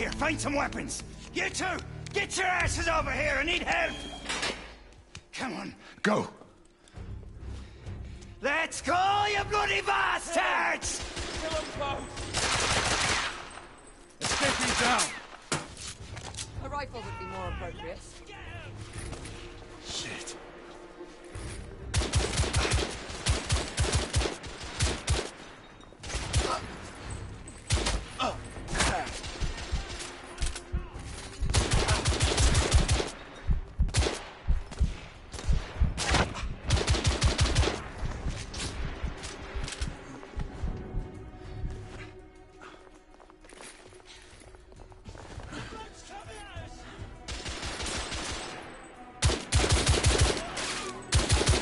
here, find some weapons. You two, get your asses over here, I need help. Come on. Go. Let's go, you bloody bastards! Kill them both! Escaping down. A rifle would be more appropriate. Shit.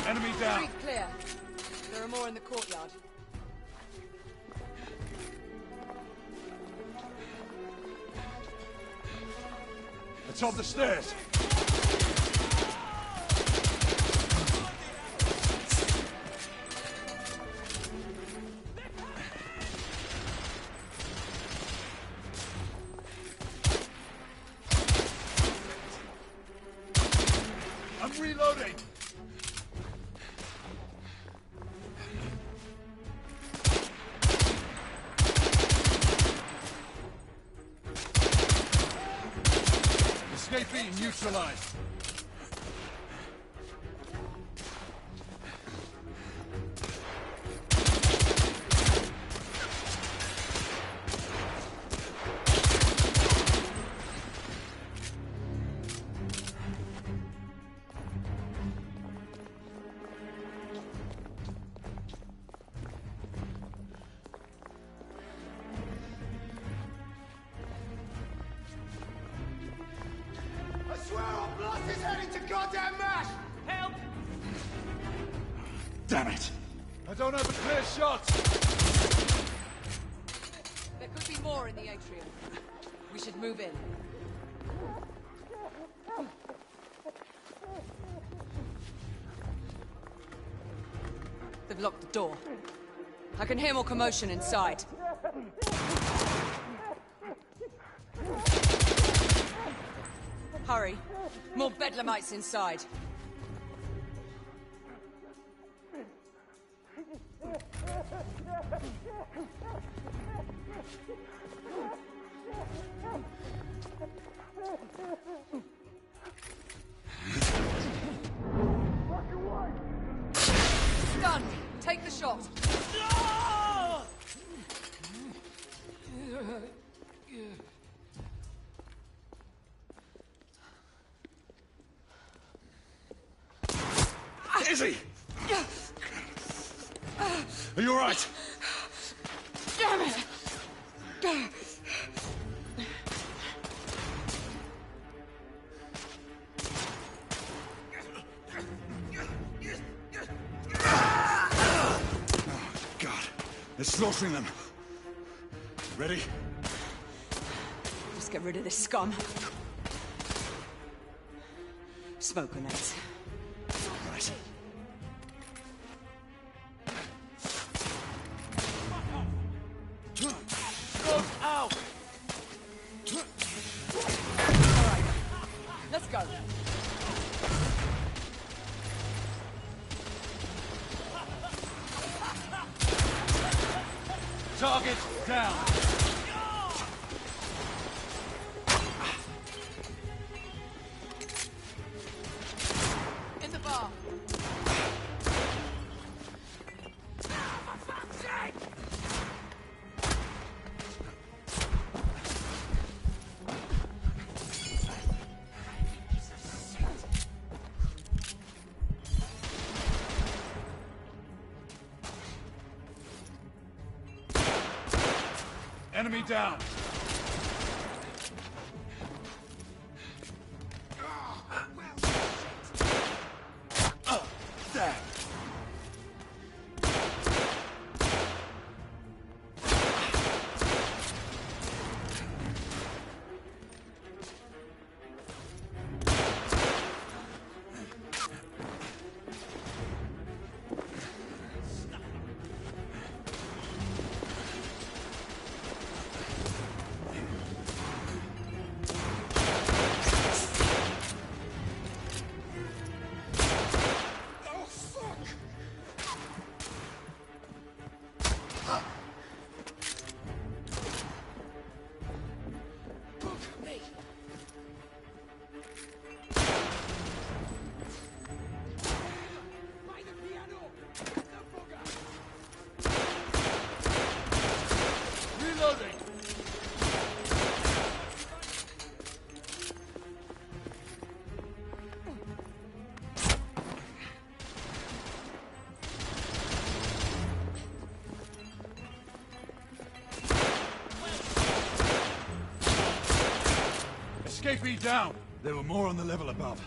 Enemy down. Street clear. There are more in the courtyard. It's on the stairs. I'm reloading. Escapee neutralized. I swear I'll blast his head into goddamn mash! Help! Damn it. I don't have a clear shot. There could be more in the atrium. We should move in. They've locked the door. I can hear more commotion inside. Hurry. More bedlamites inside. Done. Take the shot. Izzy! Are you all right? Damn it! God, they're slaughtering them. Ready? Just get rid of this scum. Smoke grenades. Right. Out! Alright. Let's go. Target down! In the bar. Enemy down. Damn. Enemy down! There were more on the level above.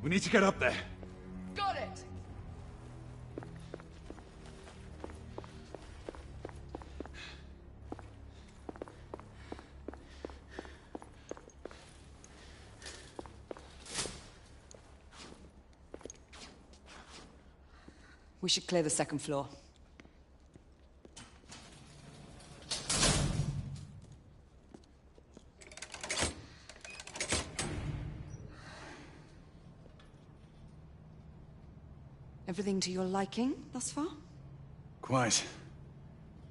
We need to get up there. Got it! We should clear the second floor. Everything to your liking thus far? Quite.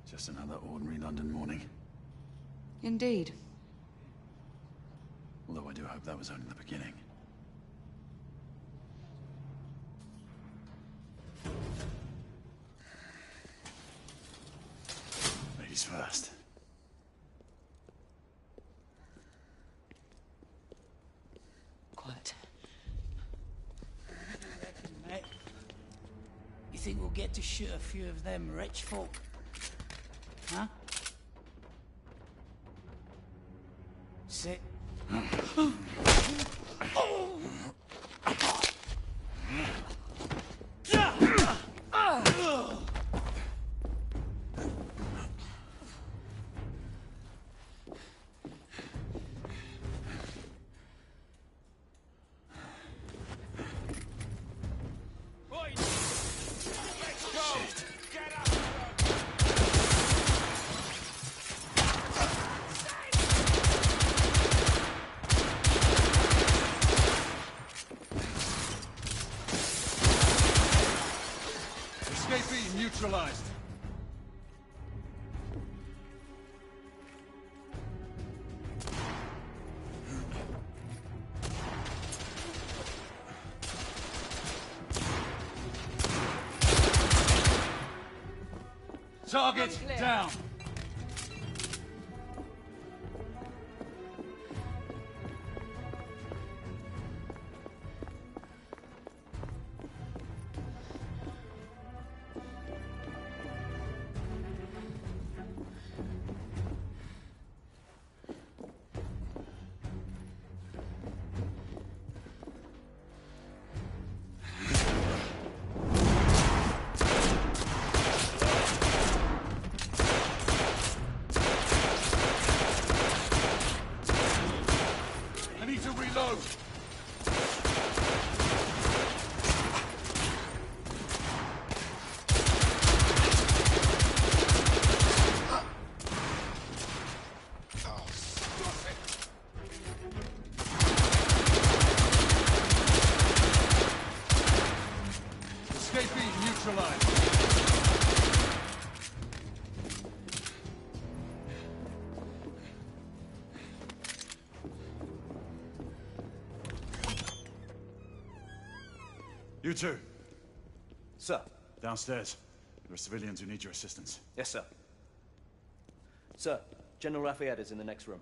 Just another ordinary London morning. Indeed. Although I do hope that was only the beginning. Ladies first. Quiet. Mate, you think we'll get to shoot a few of them rich folk? Huh? Sit. Escapee neutralized. Target Unclear. down. I need to reload. Escapee neutralized. You two, Sir. downstairs. There are civilians who need your assistance. Yes, sir. Sir, General Lafayette is in the next room.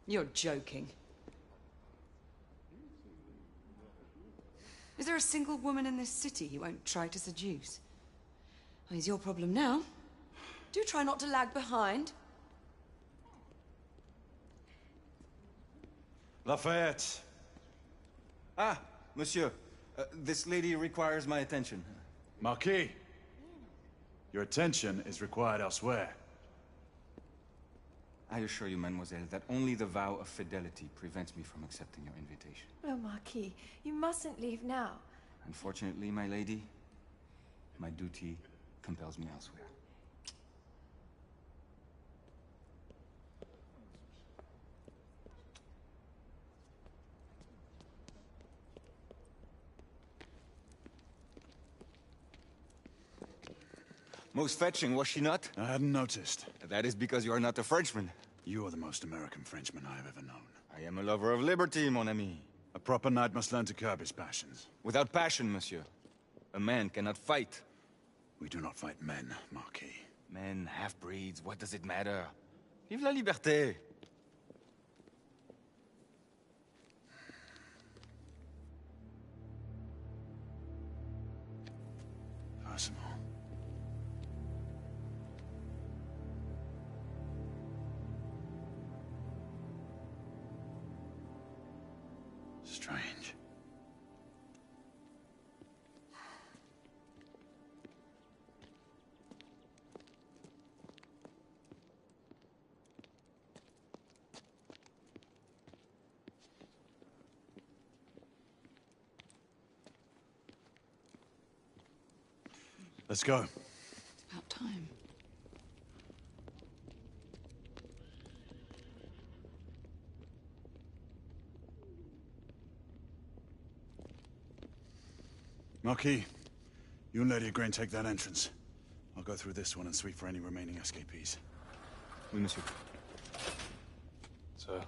You're joking. Is there a single woman in this city he won't try to seduce? Well, he's your problem now. Do try not to lag behind. Lafayette! Ah, monsieur. This lady requires my attention. Marquis! Your attention is required elsewhere. I assure you, mademoiselle, that only the vow of fidelity prevents me from accepting your invitation. Oh, Marquis, you mustn't leave now. Unfortunately, my lady, my duty compels me elsewhere. Most fetching, was she not? I hadn't noticed. That is because you are not a Frenchman. You are the most American Frenchman I have ever known. I am a lover of liberty, mon ami. A proper knight must learn to curb his passions. Without passion, monsieur, a man cannot fight. We do not fight men, Marquis. Men, half-breeds, what does it matter? Vive la liberté! Percival. Strange. Let's go. It's about time. Marquis, you and Lady Grain take that entrance. I'll go through this one and sweep for any remaining escapees. Oui, monsieur. Sir.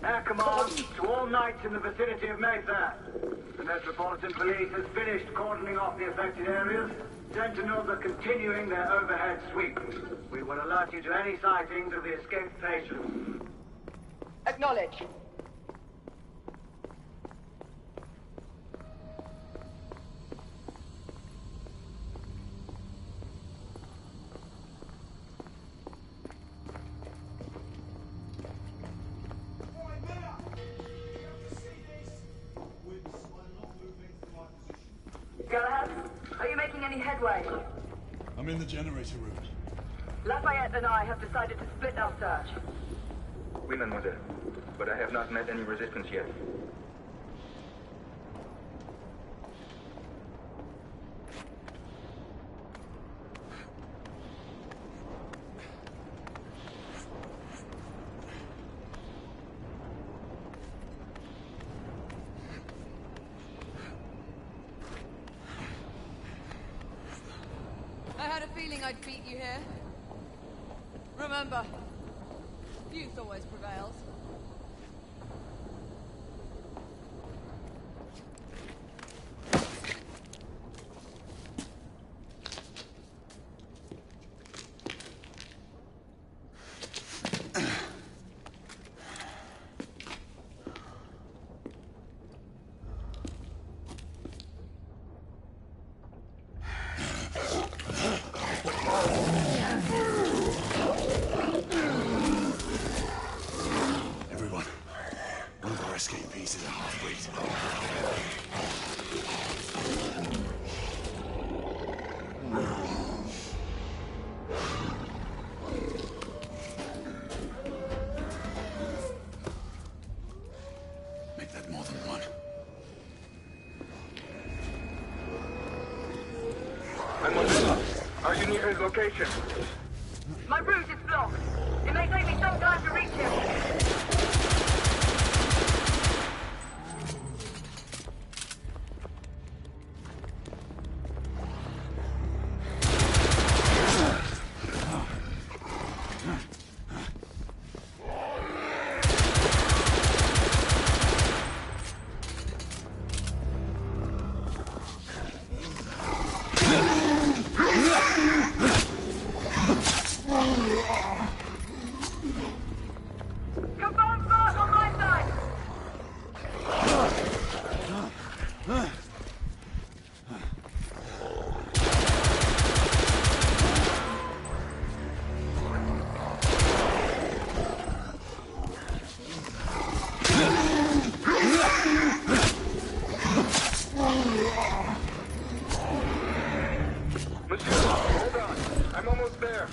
Air command to all knights in the vicinity of Mayfair. The Metropolitan Police has finished cordoning off the affected areas. Sentinels are continuing their overhead sweep. We will alert you to any sightings of the escaped patients. Acknowledge. Galahad, are you making any headway? I'm in the generator room. Lafayette and I have decided to split our search. Oui, mademoiselle. But I have not met any resistance yet. I had a feeling I'd beat you here. Remember, youth always prevails. Everyone, one of our escapees is a half-breed. Make that more than one. Mademoiselle, are you near his location? My route is blocked. It may take me some time to reach him. Confirm fire on my side. Monsieur, hold on. I'm almost there.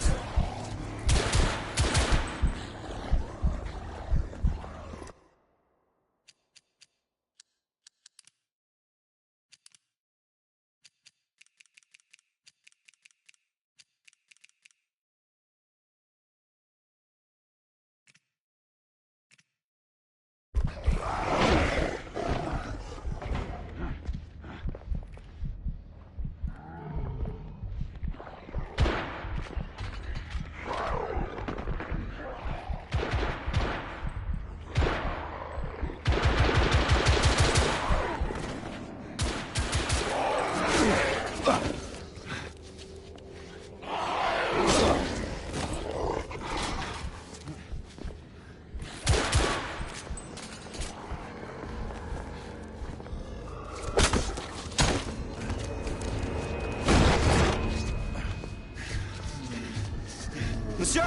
Monsieur!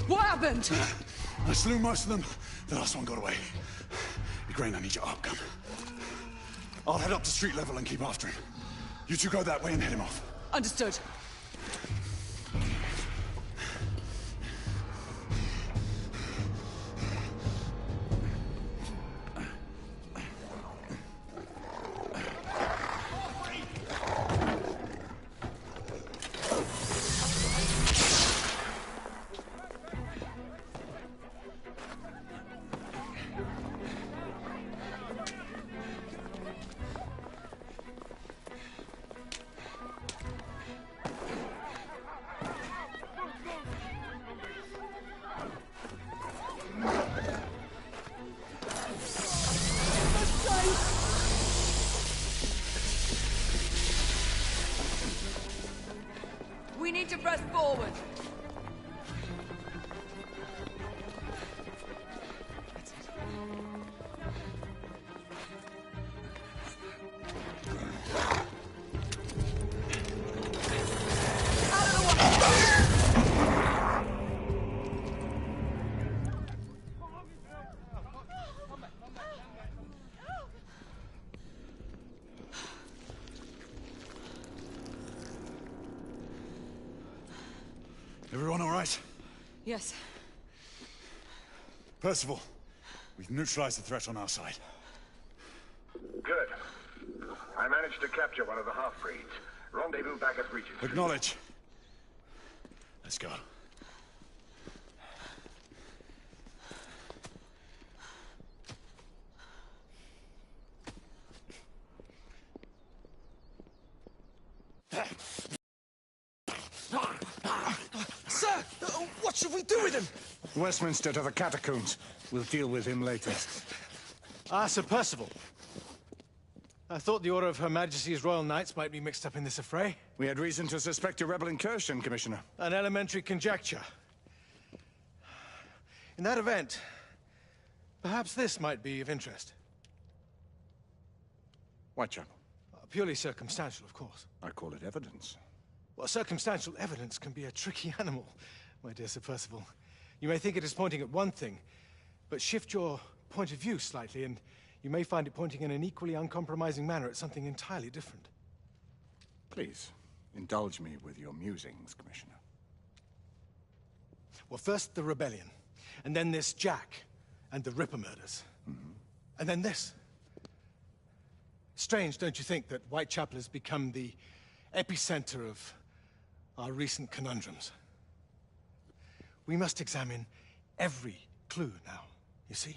What happened? I slew most of them. The last one got away. Igraine, I need your arc gun. I'll head up to street level and keep after him. You two go that way and head him off. Understood. We need to press forward. Everyone all right? Yes. Percival, we've neutralized the threat on our side. Good. I managed to capture one of the half-breeds. Rendezvous back at Regis. Acknowledge. Let's go. Sir! What should we do with him? Westminster to the catacombs. We'll deal with him later. Ah, Sir Percival. I thought the Order of Her Majesty's Royal Knights might be mixed up in this affray. We had reason to suspect a rebel incursion, Commissioner. An elementary conjecture. In that event, perhaps this might be of interest. Whitechapel. Purely circumstantial, of course. I call it evidence. Well, circumstantial evidence can be a tricky animal, my dear Sir Percival. You may think it is pointing at one thing, but shift your point of view slightly, and you may find it pointing in an equally uncompromising manner at something entirely different. Please, indulge me with your musings, Commissioner. Well, first the rebellion, and then this Jack, and the Ripper murders. And then this. Strange, don't you think, that Whitechapel has become the epicenter of our recent conundrums? We must examine every clue now, you see?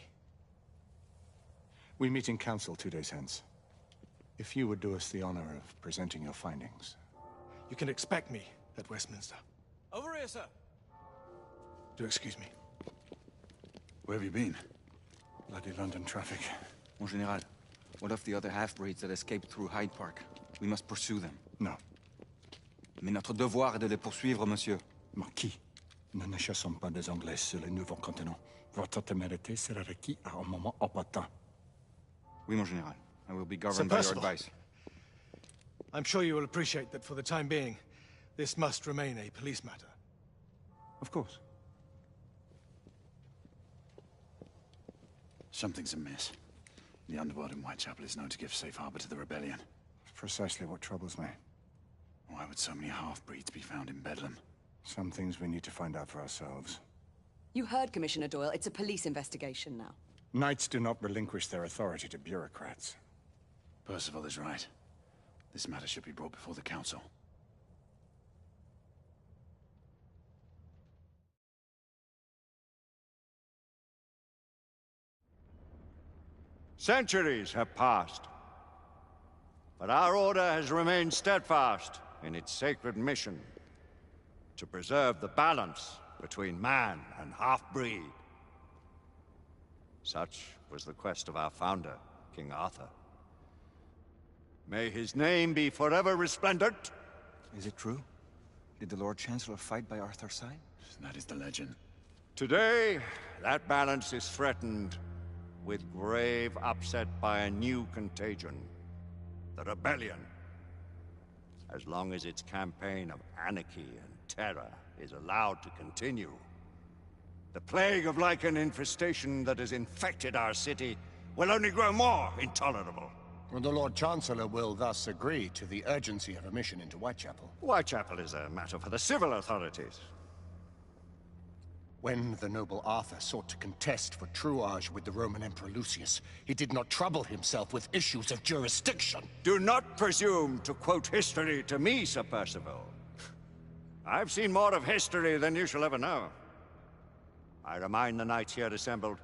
We meet in council 2 days hence. If you would do us the honor of presenting your findings. You can expect me at Westminster. Over here, sir. Do excuse me. Where have you been? Bloody London traffic. Mon Général, what of the other half-breeds that escaped through Hyde Park? We must pursue them. No. Mais notre devoir est de les poursuivre, monsieur. Marquis, nous ne chassons pas des Anglais sur le nouveau continent. Votre témérité sera requis à un moment opportun. Oui, mon Général. I will be governed by your advice. I'm sure you will appreciate that for the time being, this must remain a police matter. Of course. Something's amiss. The underworld in Whitechapel is known to give safe harbor to the rebellion. Precisely what troubles me. Why would so many half-breeds be found in Bedlam? Some things we need to find out for ourselves. You heard Commissioner Doyle. It's a police investigation now. Knights do not relinquish their authority to bureaucrats. Percival is right. This matter should be brought before the council. Centuries have passed, but our order has remained steadfast in its sacred mission to preserve the balance between man and half-breed. Such was the quest of our founder, King Arthur. May his name be forever resplendent. Is it true? Did the Lord Chancellor fight by Arthur's side? That is the legend. Today, that balance is threatened with grave upset by a new contagion, the rebellion. as long as its campaign of anarchy and terror is allowed to continue. The plague of Lycan infestation that has infected our city will only grow more intolerable. Well, the Lord Chancellor will thus agree to the urgency of a mission into Whitechapel. Whitechapel is a matter for the civil authorities. When the noble Arthur sought to contest for truage with the Roman Emperor Lucius, he did not trouble himself with issues of jurisdiction. Do not presume to quote history to me, Sir Percival. I've seen more of history than you shall ever know. I remind the knights here assembled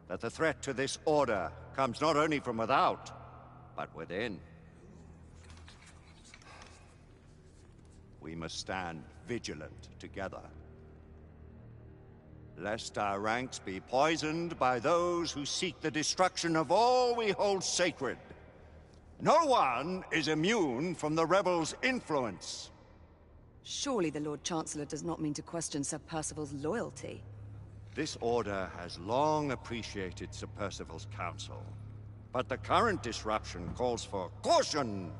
that the threat to this order comes not only from without, but within. We must stand vigilant together, lest our ranks be poisoned by those who seek the destruction of all we hold sacred. No one is immune from the rebels' influence. Surely the Lord Chancellor does not mean to question Sir Percival's loyalty. This order has long appreciated Sir Percival's counsel, but the current disruption calls for caution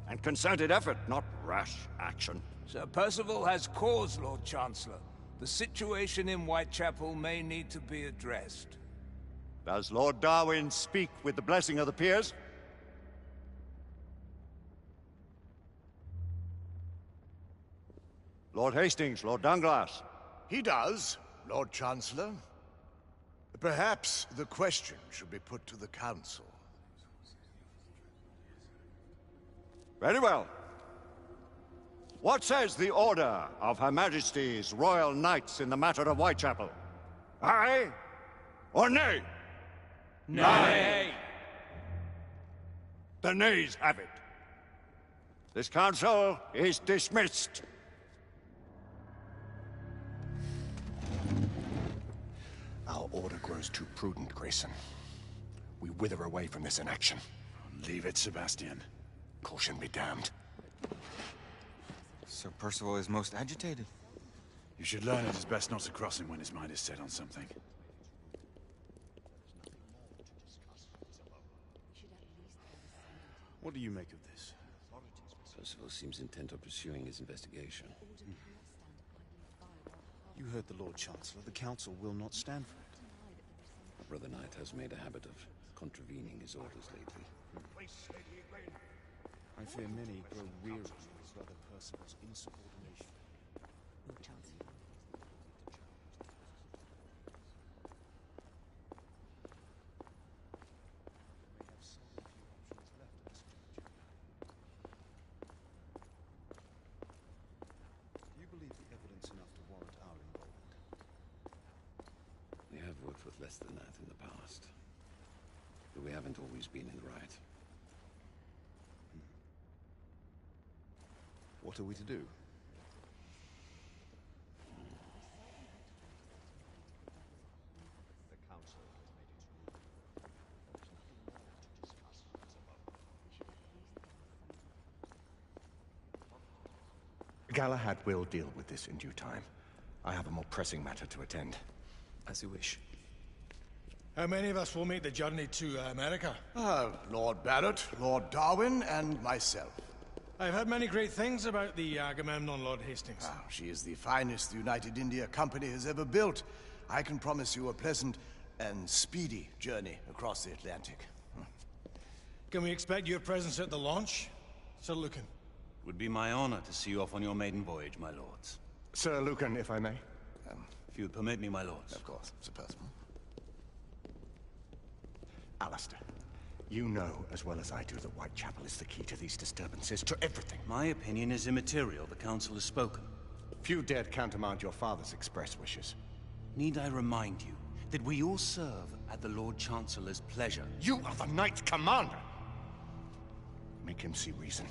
and concerted effort, not rash action. Sir Percival has cause, Lord Chancellor. The situation in Whitechapel may need to be addressed. Does Lord Darwin speak with the blessing of the peers? Lord Hastings, Lord Dunglass. He does, Lord Chancellor. Perhaps the question should be put to the Council. Very well. What says the Order of Her Majesty's Royal Knights in the matter of Whitechapel? Aye or nay? Nay! The nays have it. This council is dismissed. Our order grows too prudent, Grayson. We wither away from this inaction. Leave it, Sebastian. Caution be damned. Sir Percival is most agitated. You should learn it is best not to cross him when his mind is set on something. What do you make of this? Percival seems intent on pursuing his investigation. You heard the Lord Chancellor. The Council will not stand for it. My brother Knight has made a habit of contravening his orders lately. I fear many grow weary of Brother Percival's insubordination. Lord Chancellor. Do you believe the evidence enough to warrant our involvement? We have worked with less than that in the past. But we haven't always been in the right. What are we to do? The council has made its ruling. Galahad will deal with this in due time. I have a more pressing matter to attend. As you wish. How many of us will make the journey to America? Lord Barrett, Lord Darwin, and myself. I've heard many great things about the Agamemnon, Lord Hastings. She is the finest the United India Company has ever built. I can promise you a pleasant and speedy journey across the Atlantic. Can we expect your presence at the launch, Sir Lucan? It would be my honor to see you off on your maiden voyage, my lords. Sir Lucan, if I may? If you would permit me, my lords. Of course, Sir Percival. Alistair, you know as well as I do that Whitechapel is the key to these disturbances, to everything. My opinion is immaterial. The Council has spoken. Few dared countermand your father's express wishes. Need I remind you that we all serve at the Lord Chancellor's pleasure? You are the Knight Commander! Make him see reason.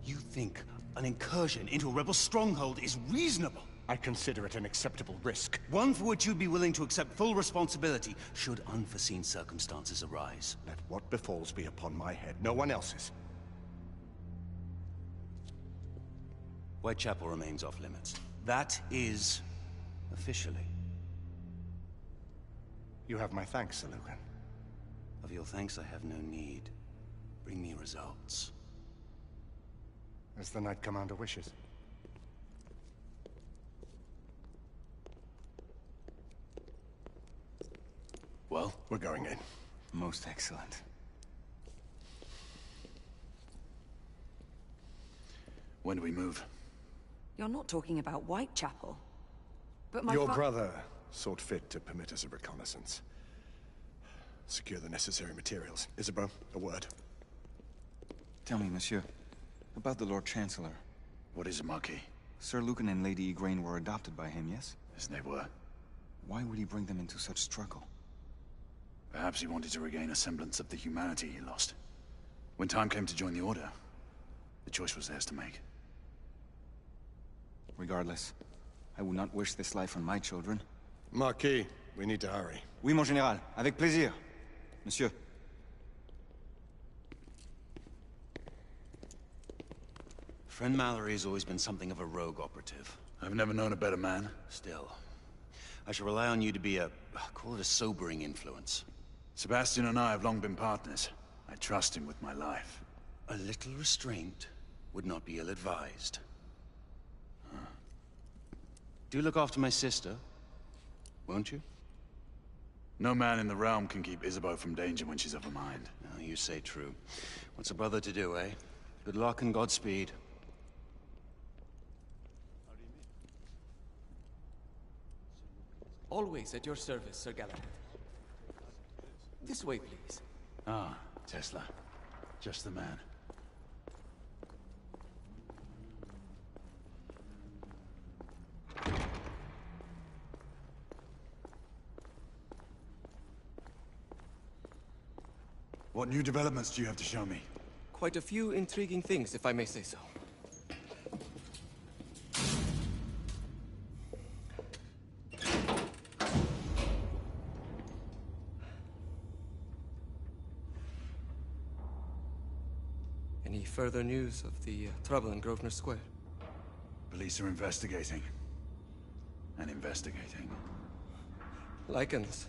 You think an incursion into a rebel stronghold is reasonable? I consider it an acceptable risk. One for which you'd be willing to accept full responsibility should unforeseen circumstances arise. Let what befalls be upon my head, no one else's. Whitechapel remains off limits. That is... officially. You have my thanks, Sir Lucan. Of your thanks I have no need. Bring me results. As the Knight Commander wishes. Well, we're going in. Most excellent. When do we move? You're not talking about Whitechapel. But my Your brother sought fit to permit us a reconnaissance. Secure the necessary materials. Isabeau, a word. Tell me, monsieur, about the Lord Chancellor. What is it, Marquis? Sir Lucan and Lady Igraine were adopted by him, yes? Yes, they were. Why would he bring them into such struggle? Perhaps he wanted to regain a semblance of the humanity he lost. When time came to join the Order, the choice was theirs to make. Regardless, I would not wish this life on my children. Marquis, we need to hurry. Oui, mon général. Avec plaisir. Monsieur. Friend Mallory has always been something of a rogue operative. I've never known a better man. Still, I shall rely on you to be call it a sobering influence. Sebastian and I have long been partners. I trust him with my life. A little restraint would not be ill-advised. Do look after my sister, won't you? No man in the realm can keep Isabeau from danger when she's of a mind. Oh, you say true. What's a brother to do, eh? Good luck and Godspeed. Always at your service, Sir Galahad. This way, please. Ah, Tesla. Just the man. What new developments do you have to show me? Quite a few intriguing things, if I may say so. Any further news of the trouble in Grosvenor Square? Police are investigating. And investigating. Lycans,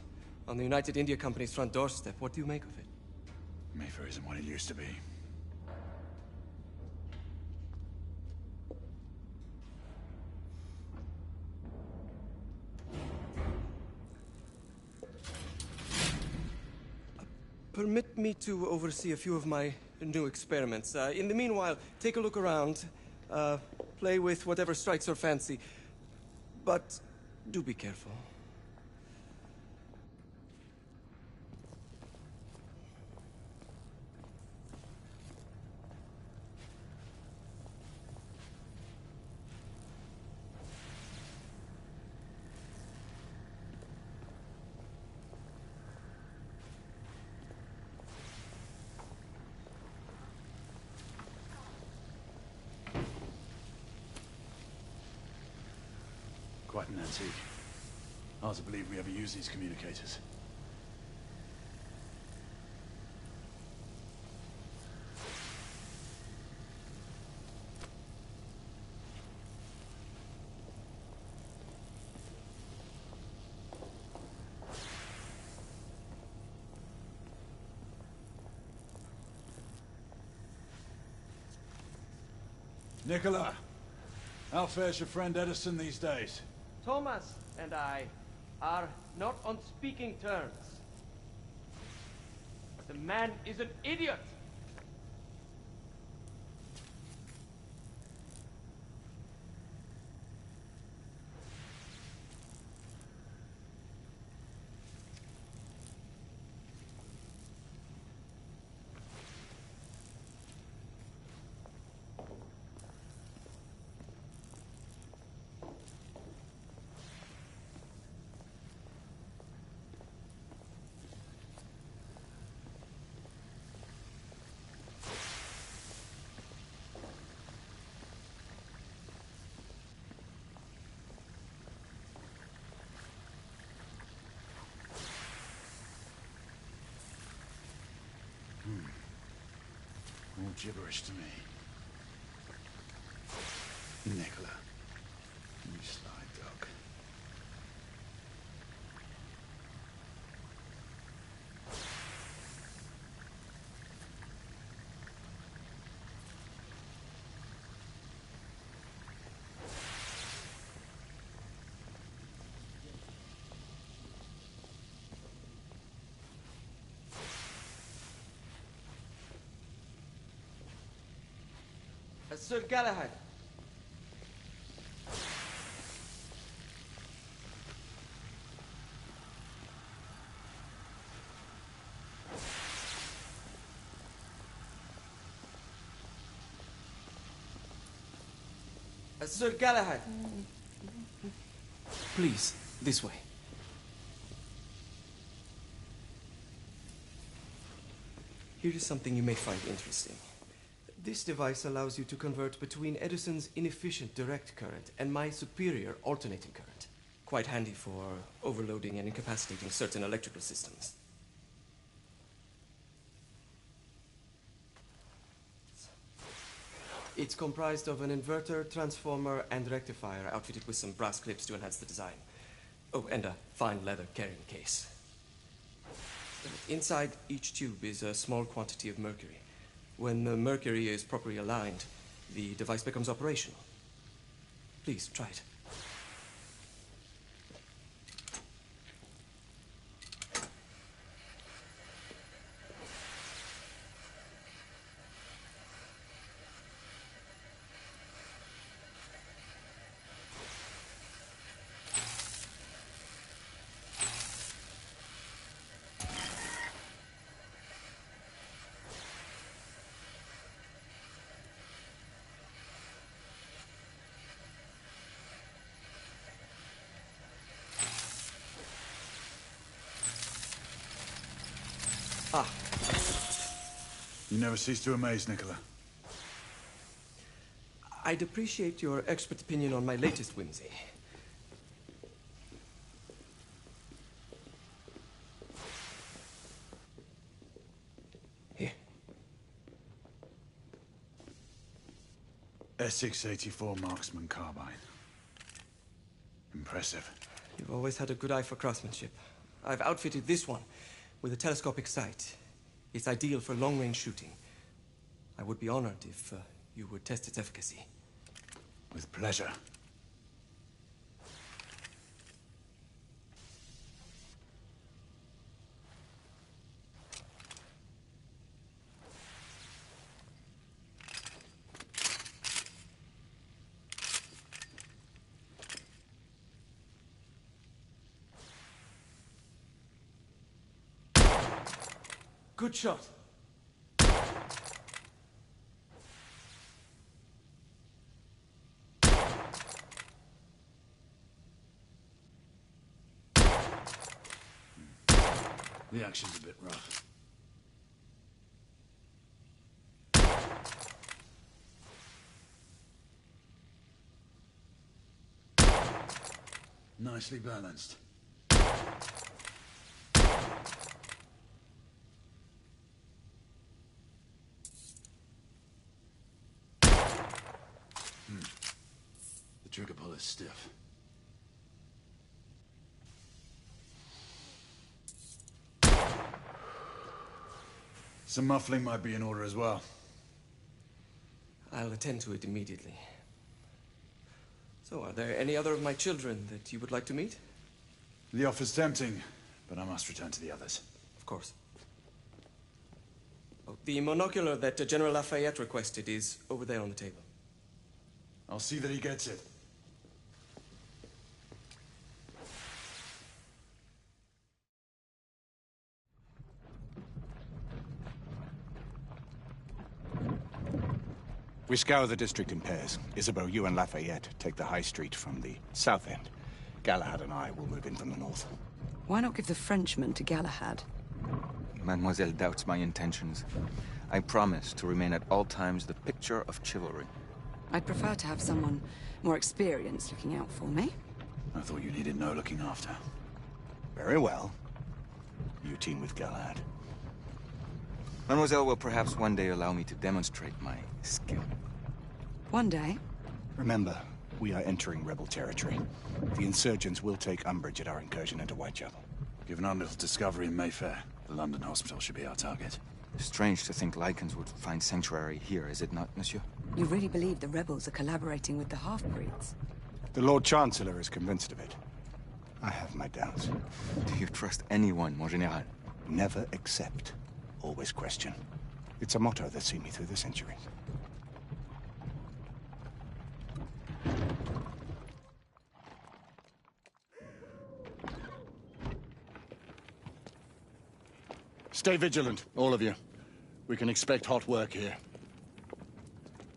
on the United India Company's front doorstep. What do you make of it? Mayfair isn't what it used to be. Permit me to oversee a few of my new experiments. In the meanwhile, take a look around. Play with whatever strikes your fancy. But do be careful. Quite an antique. Hard to believe we ever use these communicators. Nicola, how fares your friend Edison these days? Thomas and I are not on speaking terms. The man is an idiot! All gibberish to me. Nicola, you sly dog. Sir Galahad. Sir Galahad. Please, this way. Here is something you may find interesting. This device allows you to convert between Edison's inefficient direct current and my superior alternating current. Quite handy for overloading and incapacitating certain electrical systems. It's comprised of an inverter, transformer, and rectifier outfitted with some brass clips to enhance the design. Oh, and a fine leather carrying case. Inside each tube is a small quantity of mercury. When the mercury is properly aligned, the device becomes operational. Please, try it. You never cease to amaze, Nicola. I'd appreciate your expert opinion on my latest whimsy. Here. Essex 84 Marksman Carbine. Impressive. You've always had a good eye for craftsmanship. I've outfitted this one with a telescopic sight. It's ideal for long-range shooting. I would be honored if you would test its efficacy. With pleasure. Good shot. The action's a bit rough. Nicely balanced. The trigger pull is stiff. Some muffling might be in order as well. I'll attend to it immediately. So, are there any other of my children that you would like to meet? The offer's tempting, but I must return to the others. Of course. Oh, the monocular that General Lafayette requested is over there on the table. I'll see that he gets it. We scour the district in pairs. Isabeau, you and Lafayette take the high street from the south end. Galahad and I will move in from the north. Why not give the Frenchman to Galahad? Mademoiselle doubts my intentions. I promise to remain at all times the picture of chivalry. I'd prefer to have someone more experienced looking out for me. I thought you needed no looking after. Very well. You team with Galahad. Mademoiselle will perhaps one day allow me to demonstrate my skill. One day? Remember, we are entering rebel territory. The insurgents will take umbrage at our incursion into Whitechapel. Given our little discovery in Mayfair, the London hospital should be our target. Strange to think Lycans would find sanctuary here, is it not, monsieur? You really believe the rebels are collaborating with the half-breeds? The Lord Chancellor is convinced of it. I have my doubts. Do you trust anyone, mon général? Never accept. Always question. It's a motto that's seen me through the centuries. Stay vigilant, all of you. We can expect hot work here.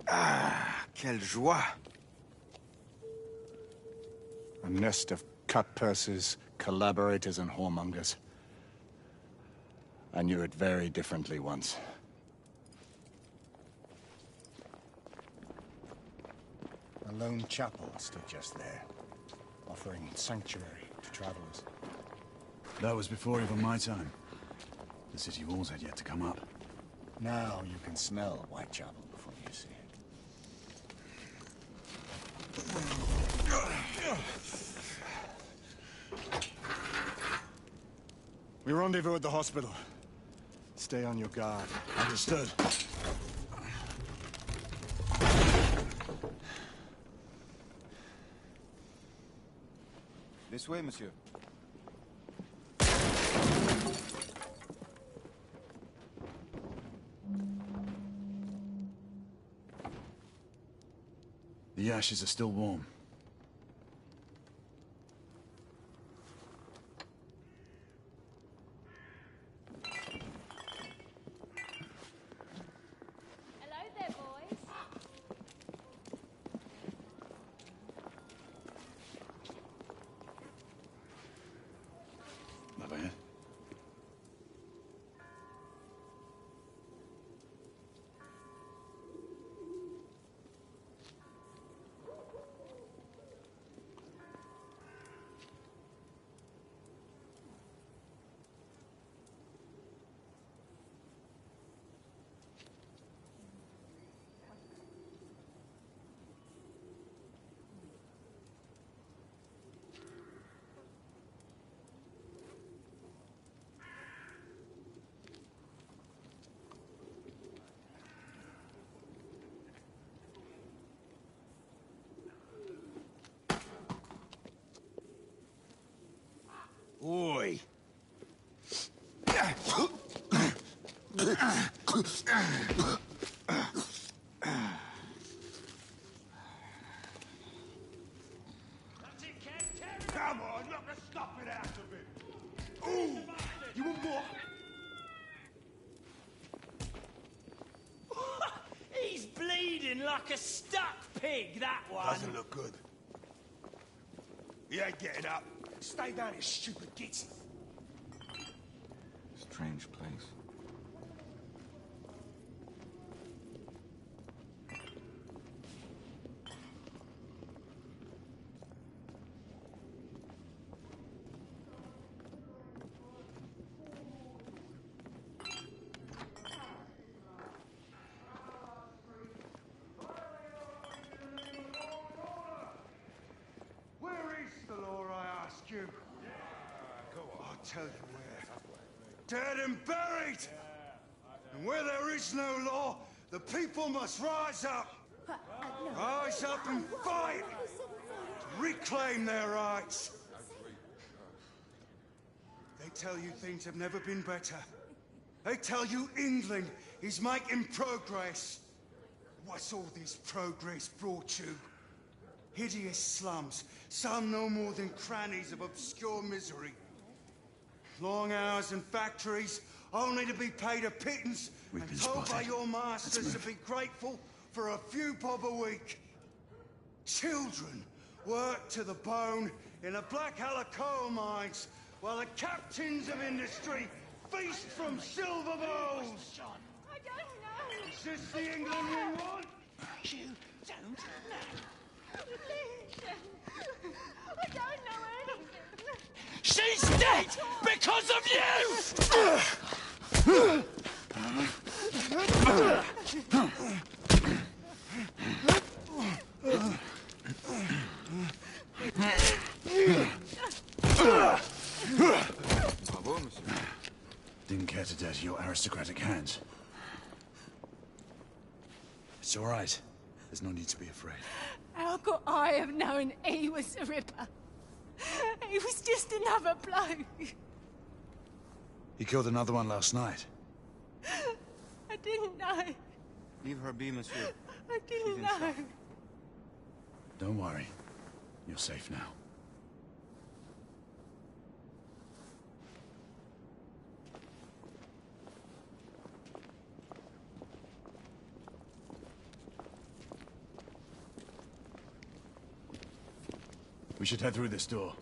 Ah, quelle joie! A nest of cut-pursers, collaborators, and whoremongers. I knew it very differently once. A lone chapel stood just there, offering sanctuary to travelers. That was before even my time. The city walls had yet to come up. Now you can smell Whitechapel before you see it. We rendezvous at the hospital. Stay on your guard. Understood. This way, monsieur. The ashes are still warm. Hello there, boys. Lafayette. Oi! Come on, knock the stuffing out of it! Ooh! You want more? He's bleeding like a stuck pig, that one! Doesn't look good. He ain't getting up. Stay down, you stupid gits. Strange place. Where is the law, I ask you? Go on. I'll tell you where. Dead and buried! And where there is no law, the people must rise up! Rise up and fight! To reclaim their rights! They tell you things have never been better. They tell you England is making progress. What's all this progress brought you? Hideous slums, some no more than crannies of obscure misery. Long hours in factories, only to be paid a pittance and told by your masters to be grateful for a few bob a week. Children work to the bone in the Blackhallow coal mines, while the captains of industry feast from silver bowls. I don't know. Is this the England we want? You don't know. I don't know anything. She's dead because of you! Didn't care to dirty your aristocratic hands. It's all right. There's no need to be afraid. How could I have known he was the Ripper? He was just another bloke. He killed another one last night. I didn't know. Leave her be, monsieur. I didn't know. Don't worry. You're safe now. We should head through this door.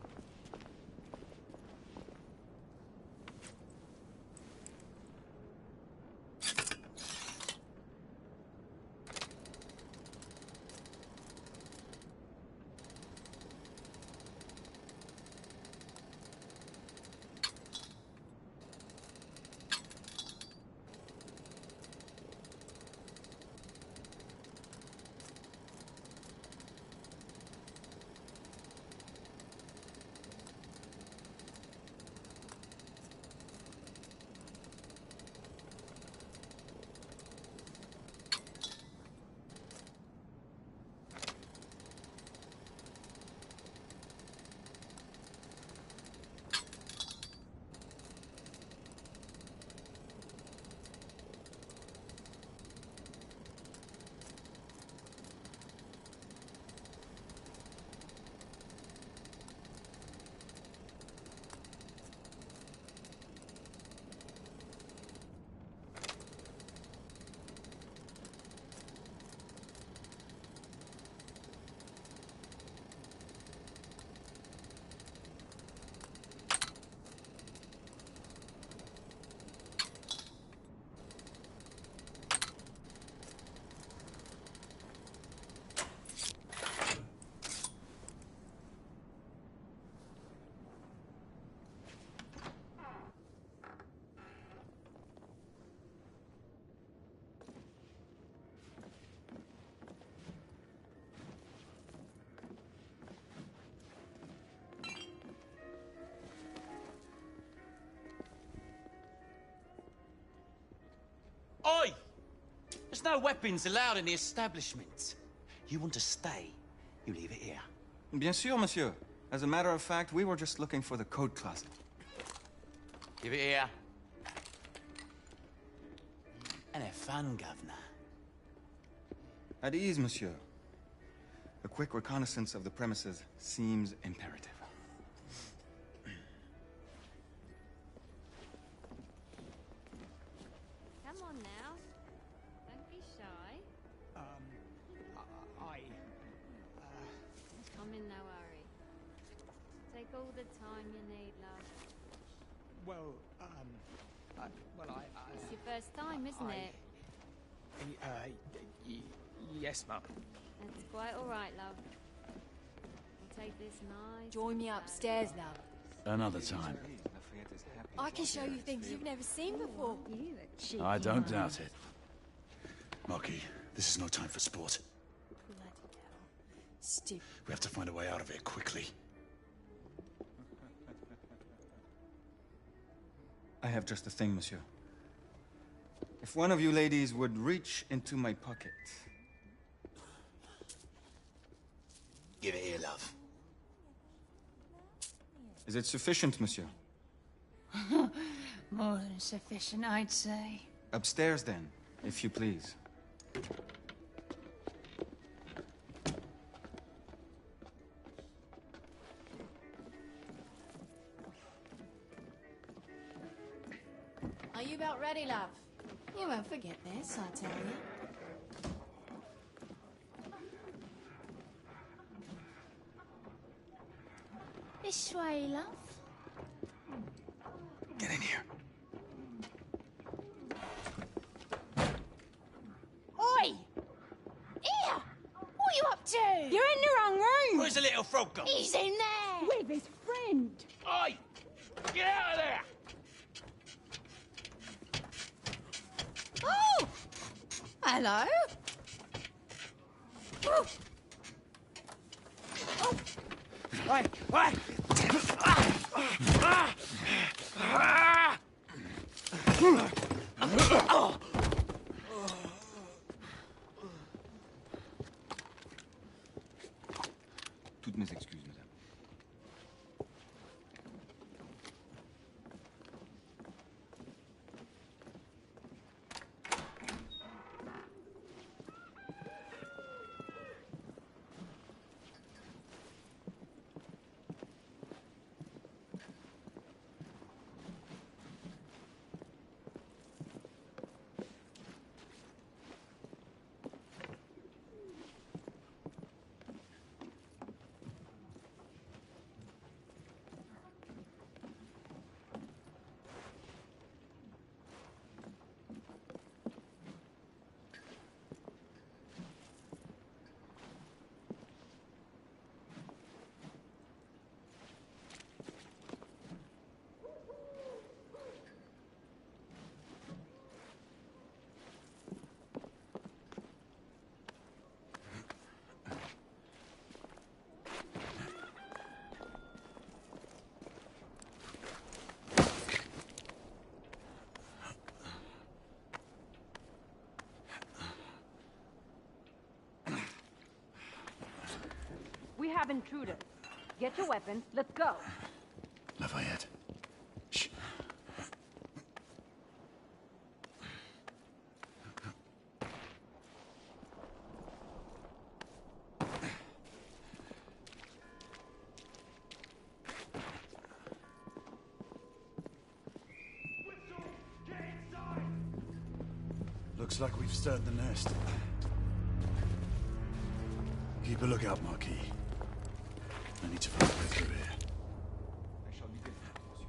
Oi! There's no weapons allowed in the establishment. You want to stay, you leave it here. Bien sûr, monsieur. As a matter of fact, we were just looking for the code closet. Give it here. And have fun, Governor. At ease, monsieur. A quick reconnaissance of the premises seems imperative. Come on now. Don't be shy. Come in, no hurry. Take all the time you need, love. Well, It's your first time, isn't it? Yes, Mum. That's quite all right, love. We'll take this nice. Join me upstairs, love. Another time. I can show you things you've never seen before. I don't doubt it. Marquis, this is no time for sport. Stupid. We have to find a way out of here quickly. I have just the thing, monsieur. If one of you ladies would reach into my pocket. Give it here, love. Is it sufficient, monsieur? More than sufficient, I'd say. Upstairs, then, if you please. Are you about ready, love? You won't forget this, I tell you. This way, love. Get in here. Oi! Here! What are you up to? You're in the wrong room! Where's the little frog gone? He's in there! With his friend! Oi! Get out of there! Oh! Hello? Oh! Oh! Oi! Oi! Toutes mes excuses, madame. We have intruders. Get your weapons. Let's go. Lafayette. Shh. Looks like we've stirred the nest. Keep a lookout, Marquis. I need to find a way through here. I shall begin, monsieur.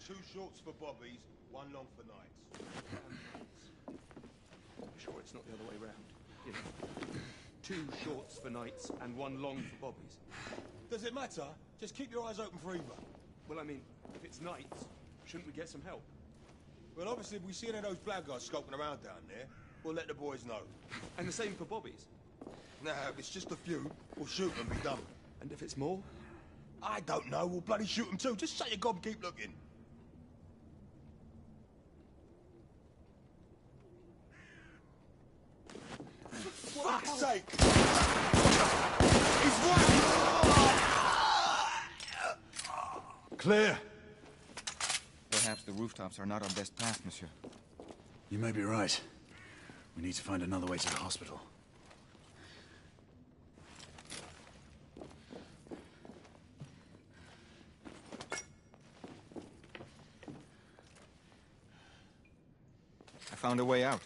Two shorts for bobbies, one long for nights. Sure it's not the other way round. You know, 2 shorts for nights and 1 long for bobbies. Does it matter? Just keep your eyes open for either. Well, I mean, if it's nights, shouldn't we get some help? Well, obviously, if we see any of those blackguards skulking around down there, we'll let the boys know. And the same for bobbies? Nah, if it's just a few, we'll shoot them and be done. And if it's more? I don't know, we'll bloody shoot them too. Just shut your gob and keep looking. Fuck's sake! He's right! Clear. Perhaps the rooftops are not our best path, monsieur. You may be right. We need to find another way to the hospital. I found a way out.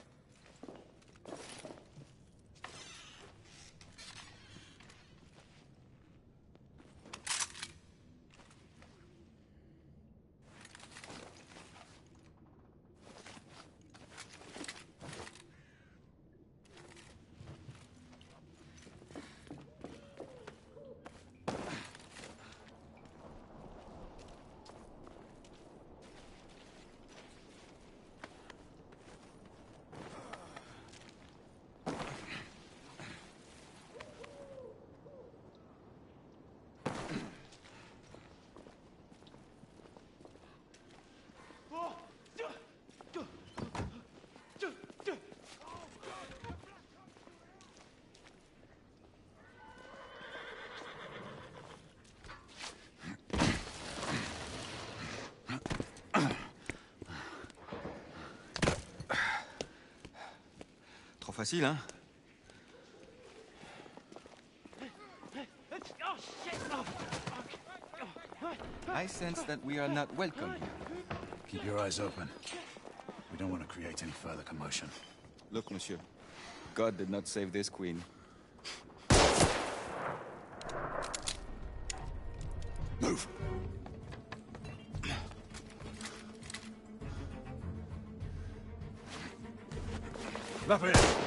Facile, hein? Oh, shit! Oh. I sense that we are not welcome here. Keep your eyes open. We don't want to create any further commotion. Look, monsieur. God did not save this queen. Move! Lafayette!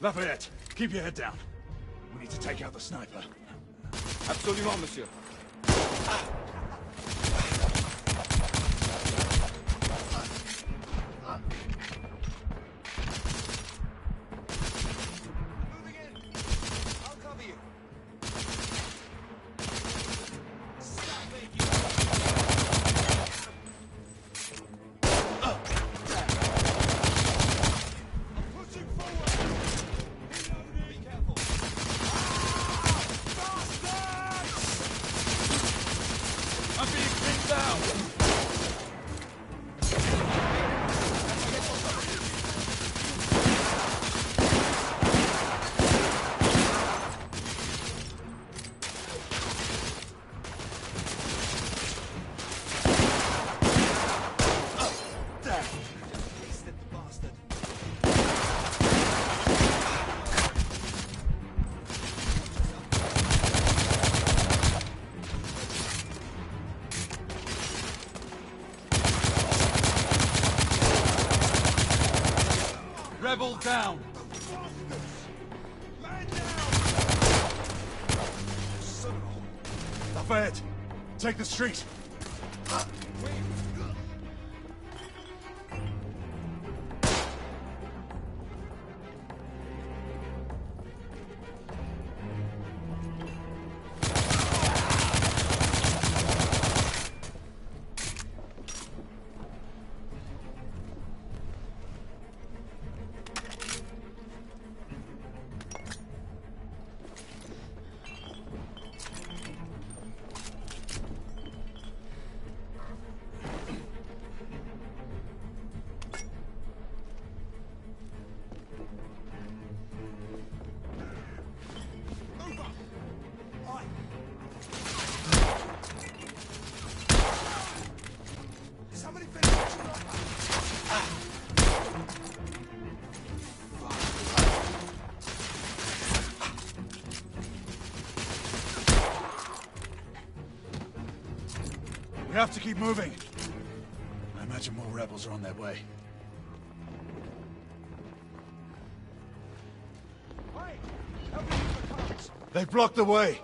Lafayette, keep your head down. We need to take out the sniper. Absolument, monsieur. Rebel down! Lafayette, take the street! We have to keep moving. I imagine more rebels are on their way. They've blocked the way.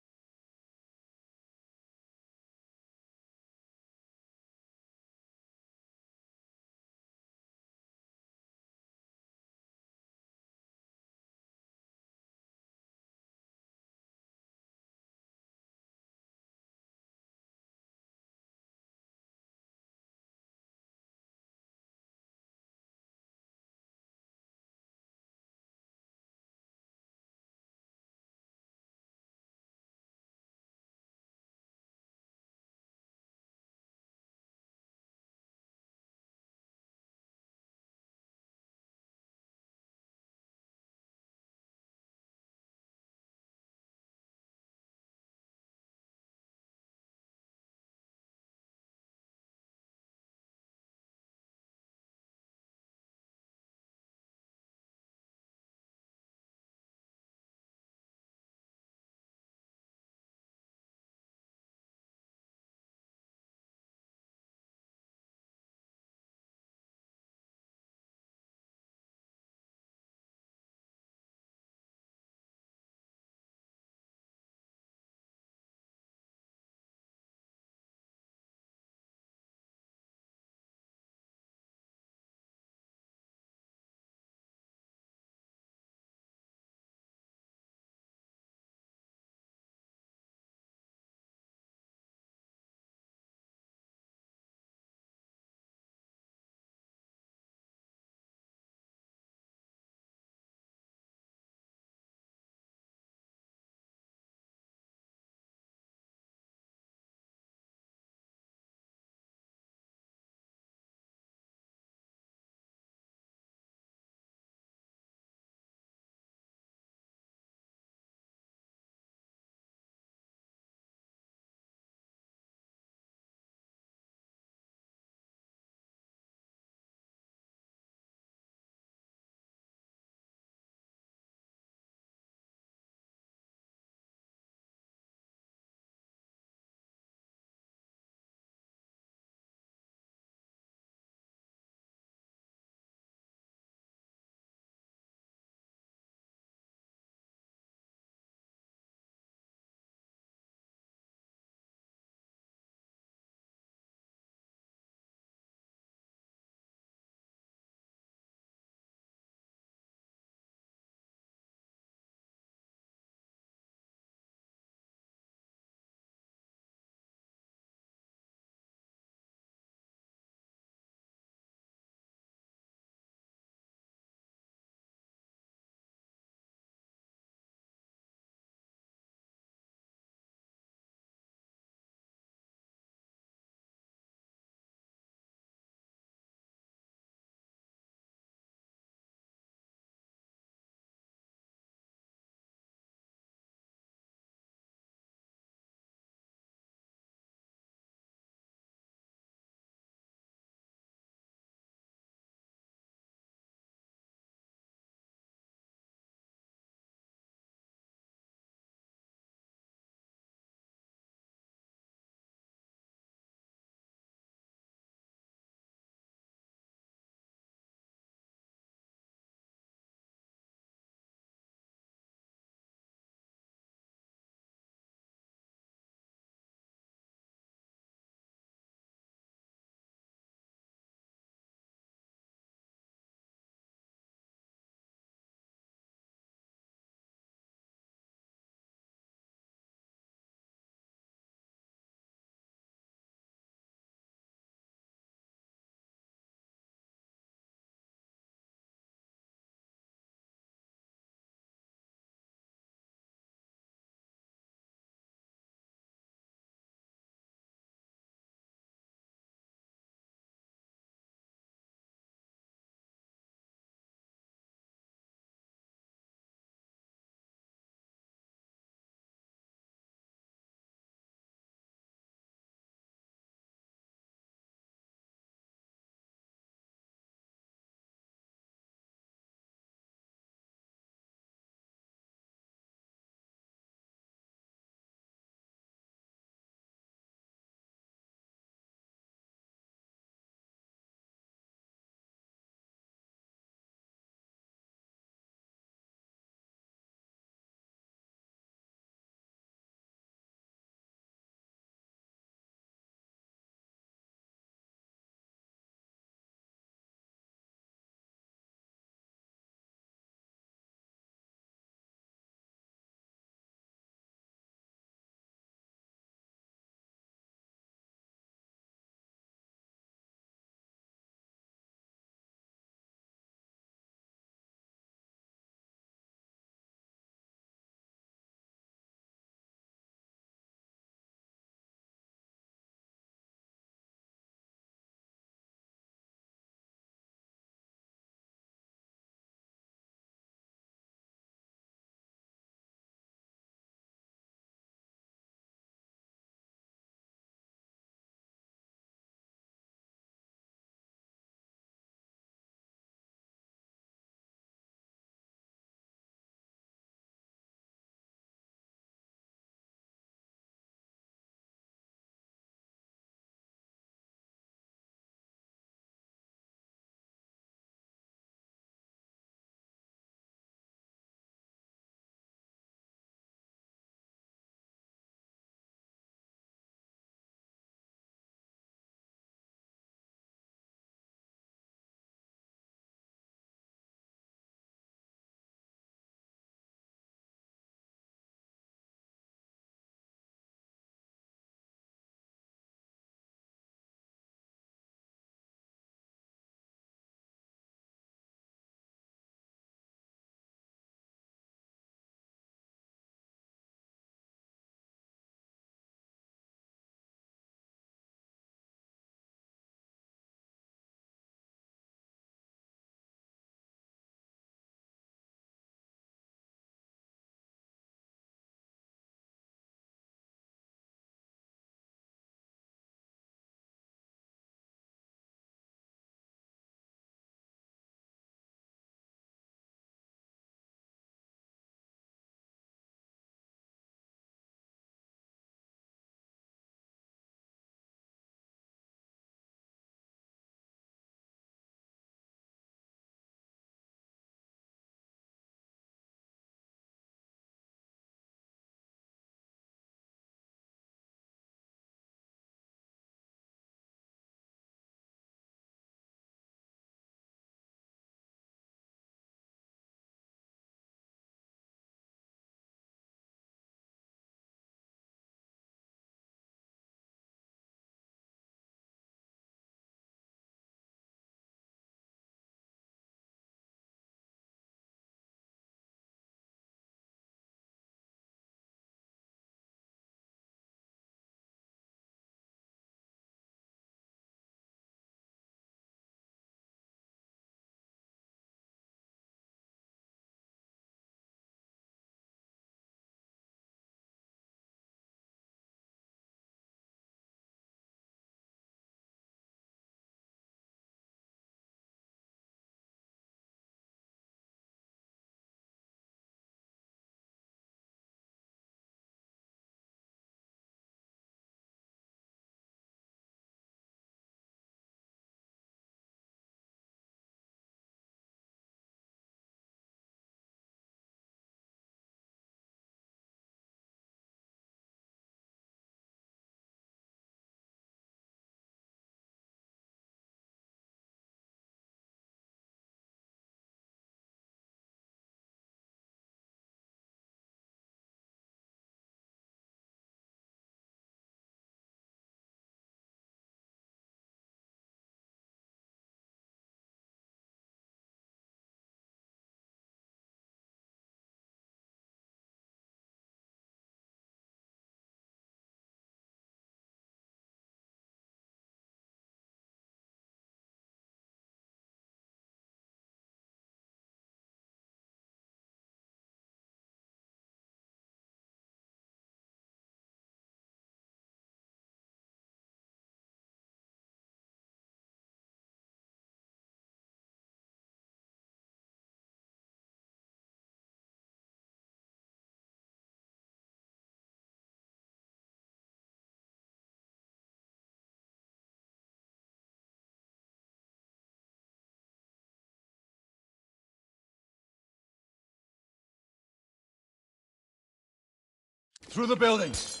Through the buildings.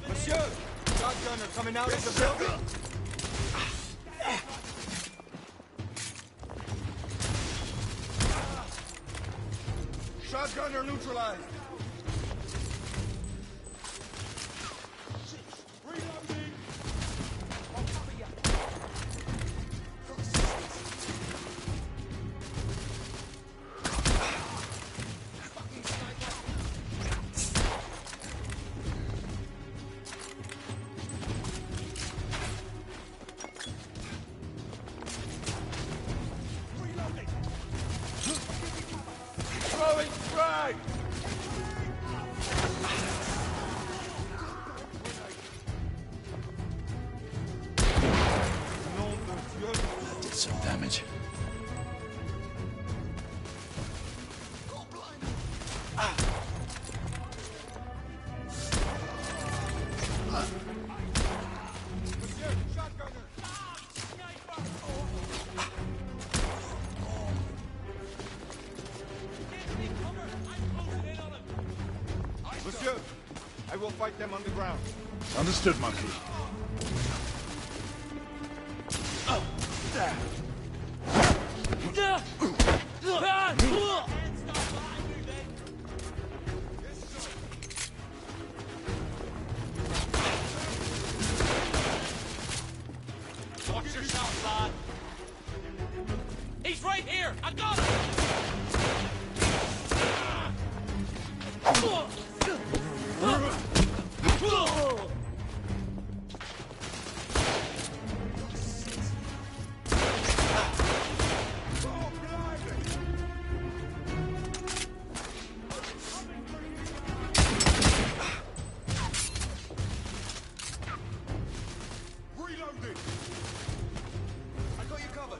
Monsieur! Shotgunner coming out of the building! Shotgunner neutralized! Throwing frag! Did some damage. Monsieur, I will fight them on the ground. Understood, monkey. Watch yourself, lad. He's right here. I got him. Reloading! I got you covered.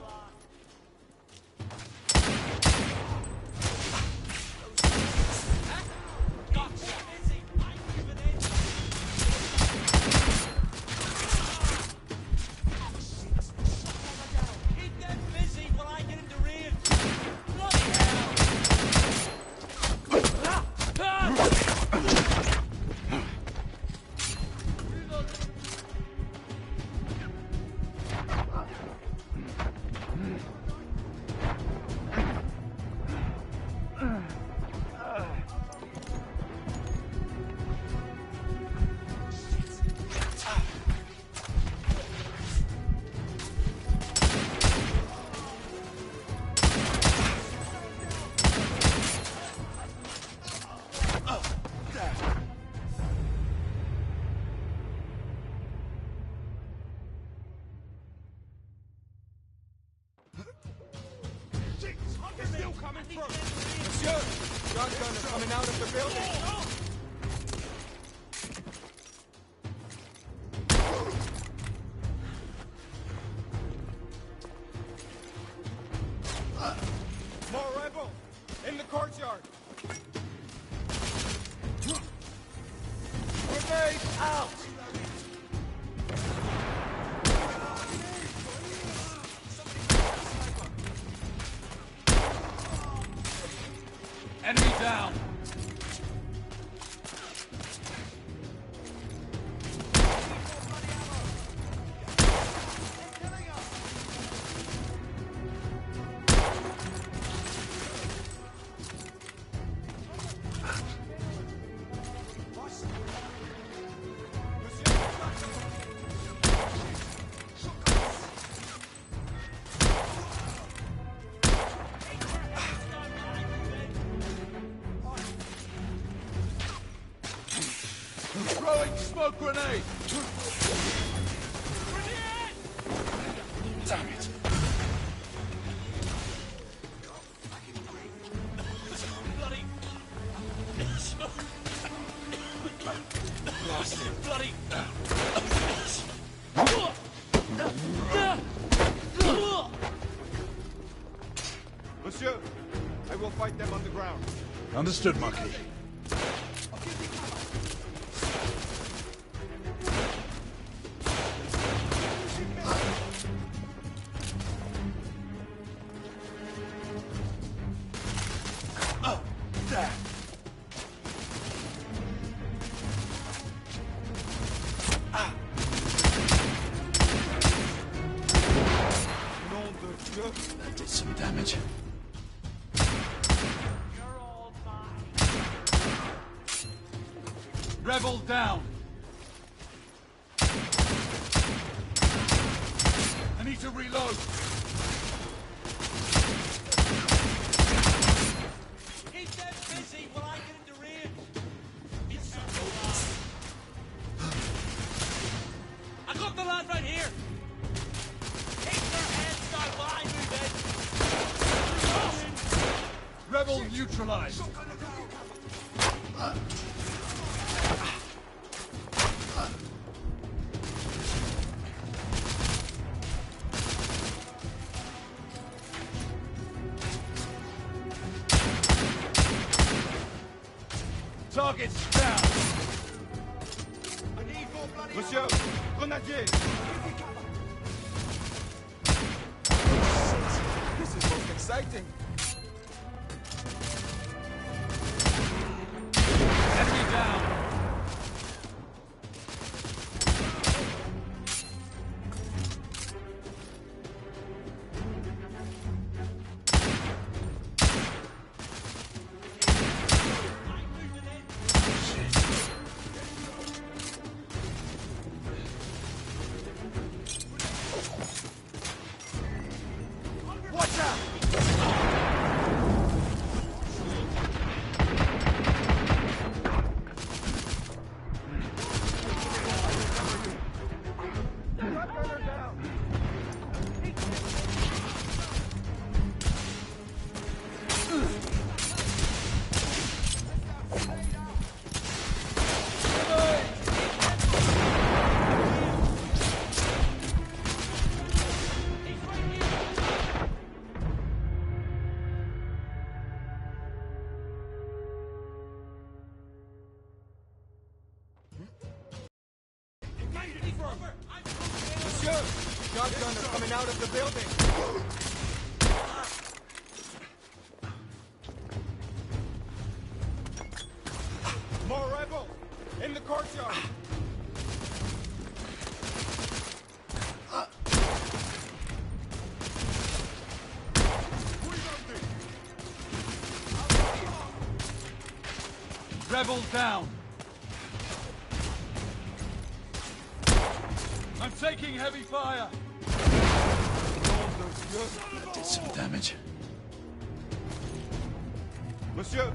Still coming through! Monsieur! Shotgunner coming out of the building! More rebels! In the courtyard! Grenade out! Enemy down! Throwing smoke grenade! Damn it. Bloody... Bloody... Monsieur, I will fight them on the ground. Understood, Marquis. Oh, there. Nom de Dieu. That did some damage. Rebel down. I need to reload. Keep them busy while I get into range. I got the lad right here. Keep their heads down while I move in. Rebel neutralized. Targets down. Monsieur, grenadier. This is most exciting. Enemy down. Watch out! Monsieur, shotgunners coming out of the building. More rebels in the courtyard. Rebel down. I'm taking heavy fire. That did some damage. Monsieur,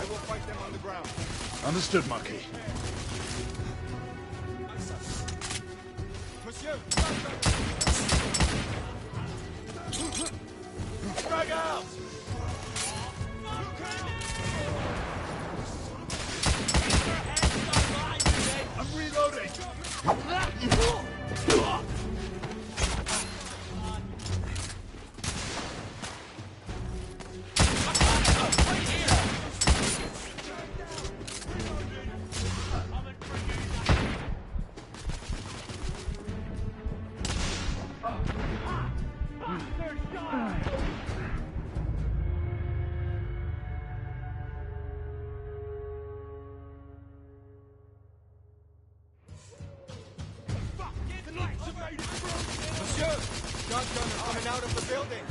I will fight them on the ground. Understood, Marquis. Monsieur, drag out. I'm reloading. Monsieur, shotgunners coming out of the building.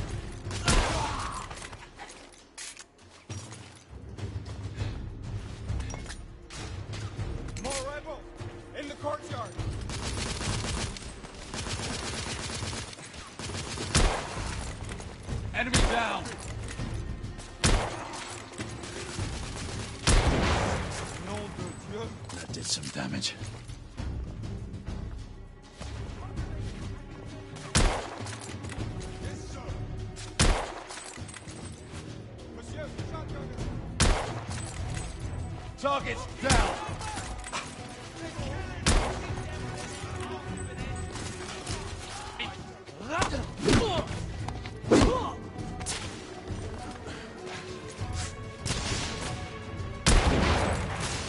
More rebels in the courtyard. Enemy down. Nom de Dieu. That did some damage. down!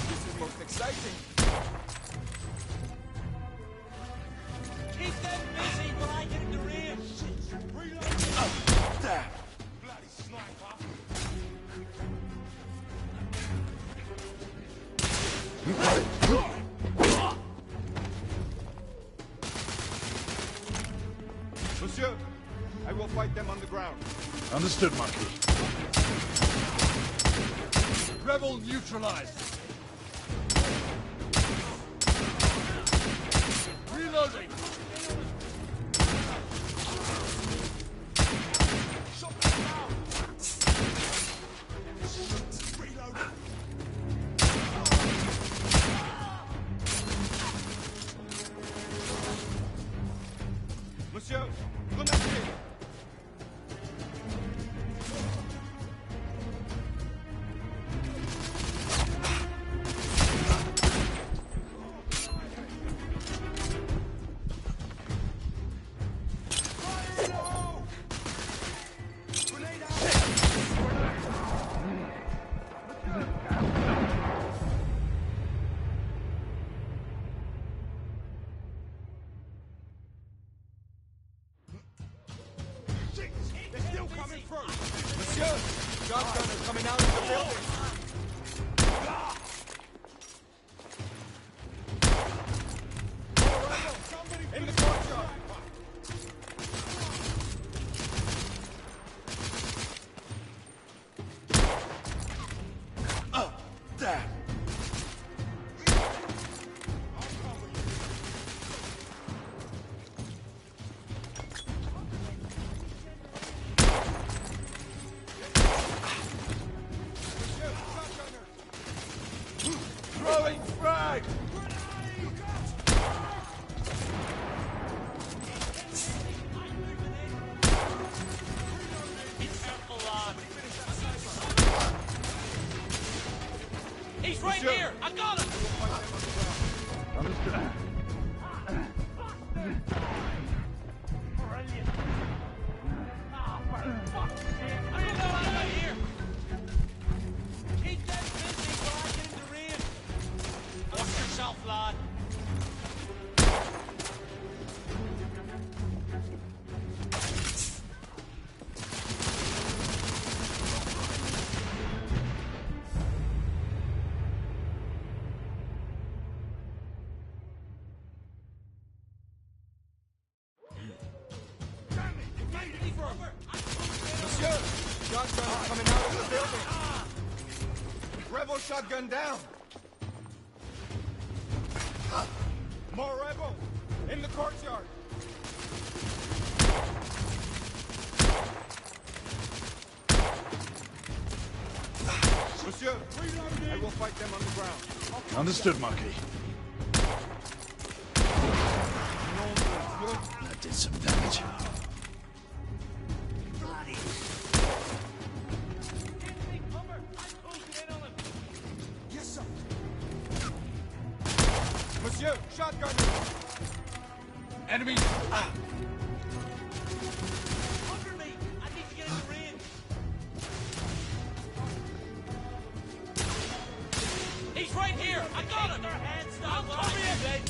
This is most exciting. Keep them busy while I get in the rear. Damn! Bloody sniper! Monsieur, I will fight them on the ground. Understood, Marquis. Rebel neutralized. Reloading. Monsieur, grenadier. They're still coming through! Monsieur! Shotgunners coming out of the building! In the courtyard! Damn! Throwing frag! He's right here! I got him! Understood. I don't know how to here! Keep them busy while I get in the rear! Watch yourself, lad! Monsieur! Shotgun coming out of the building! Rebel shotgun down! More rebel! In the courtyard! Monsieur, I will fight them on the ground. Understood, Marquis. That did some damage. Yes, sir. Monsieur, shotgun! Enemy! Cover me! I need to get in the rear! He's right here! I got him! Their hands down! I'll cover you then!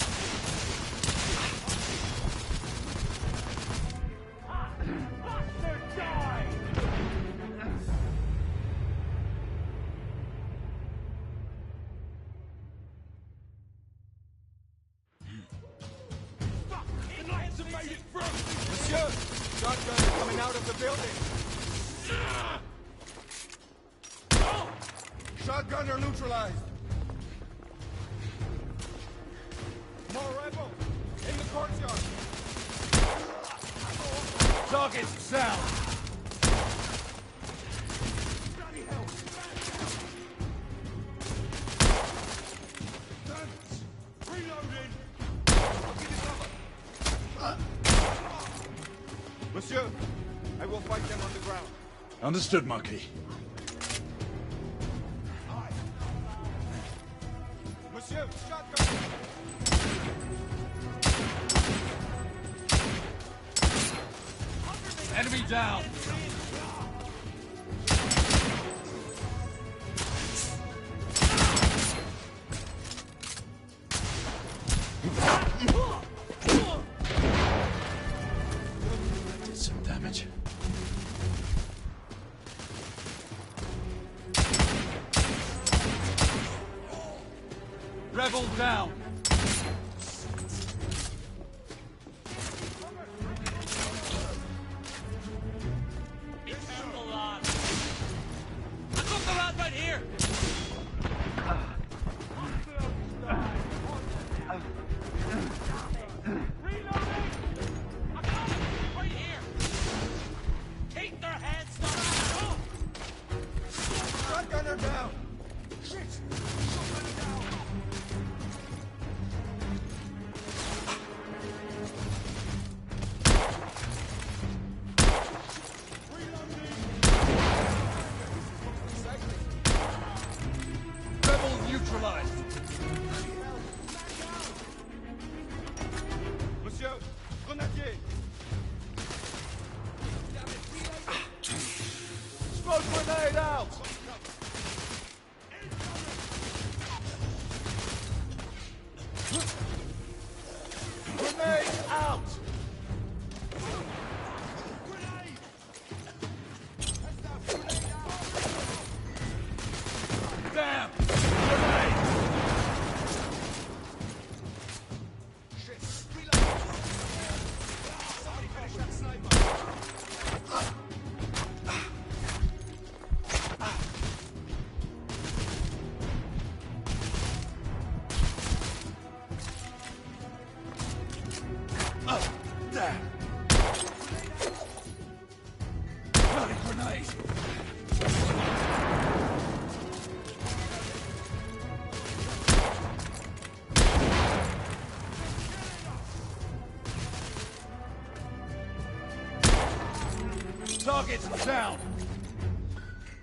Monsieur, shotgun coming out of the building. Shotgunner neutralized. More rebel in the courtyard. Target sound. Bloody hell! Reloading. I'll give you cover. Monsieur, I will fight them on the ground. Understood, Marquis. Monsieur, shotgun! Enemy down! Did some damage. Rebel down! Shotgunner down! Shit! Shotgunner down! Rebel neutralized! Monsieur, grenadier! Smoke grenade out! Grenade out! Damn! Grenade! Damn! Bloody grenade! Targets down!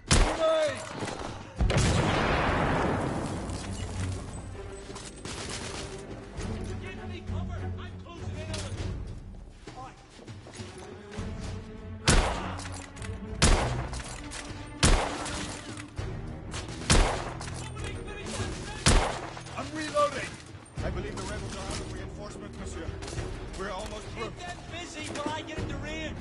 Grenade! I'm reloading! I believe the rebels are out of reinforcements, monsieur. We're almost through. Keep them busy while I get into range.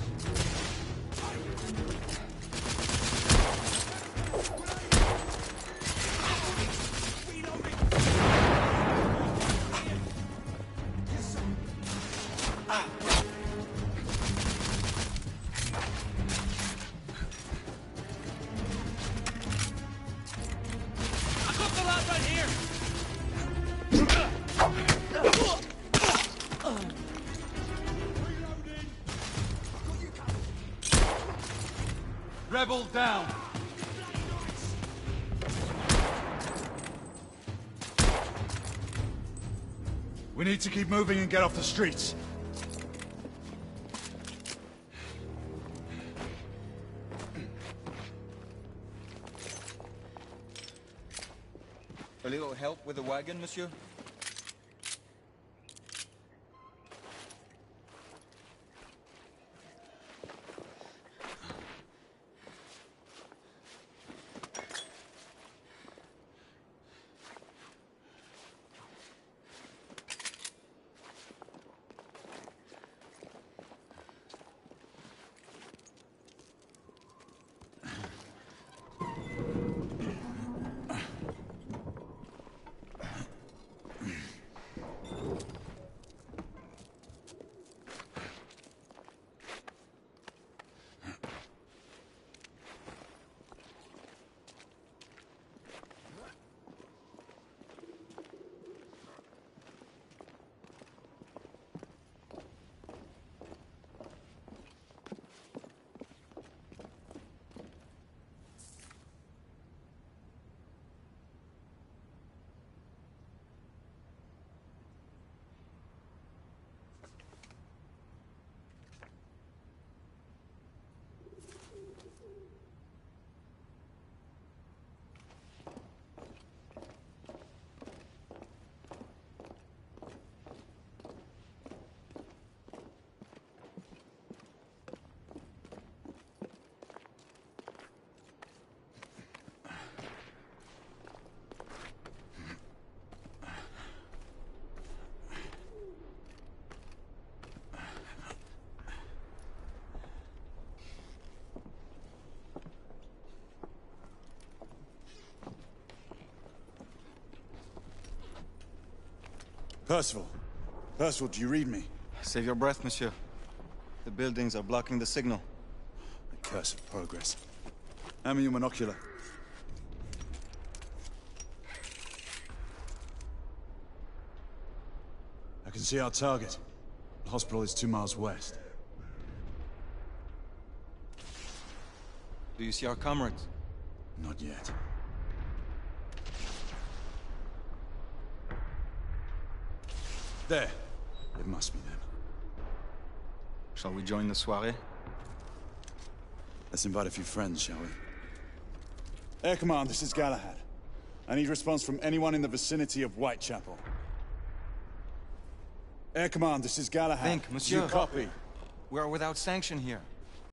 I got the lad right here. Rebel down! We need to keep moving and get off the streets. A little help with the wagon, monsieur? Percival. Percival, do you read me? Save your breath, monsieur. The buildings are blocking the signal. The curse of progress. Hand me your monocular. I can see our target. The hospital is 2 miles west. Do you see our comrades? Not yet. There. It must be them. Shall we join the soirée? Let's invite a few friends, shall we? Air Command, this is Galahad. I need response from anyone in the vicinity of Whitechapel. Air Command, this is Galahad. Think, monsieur. You copy? We are without sanction here.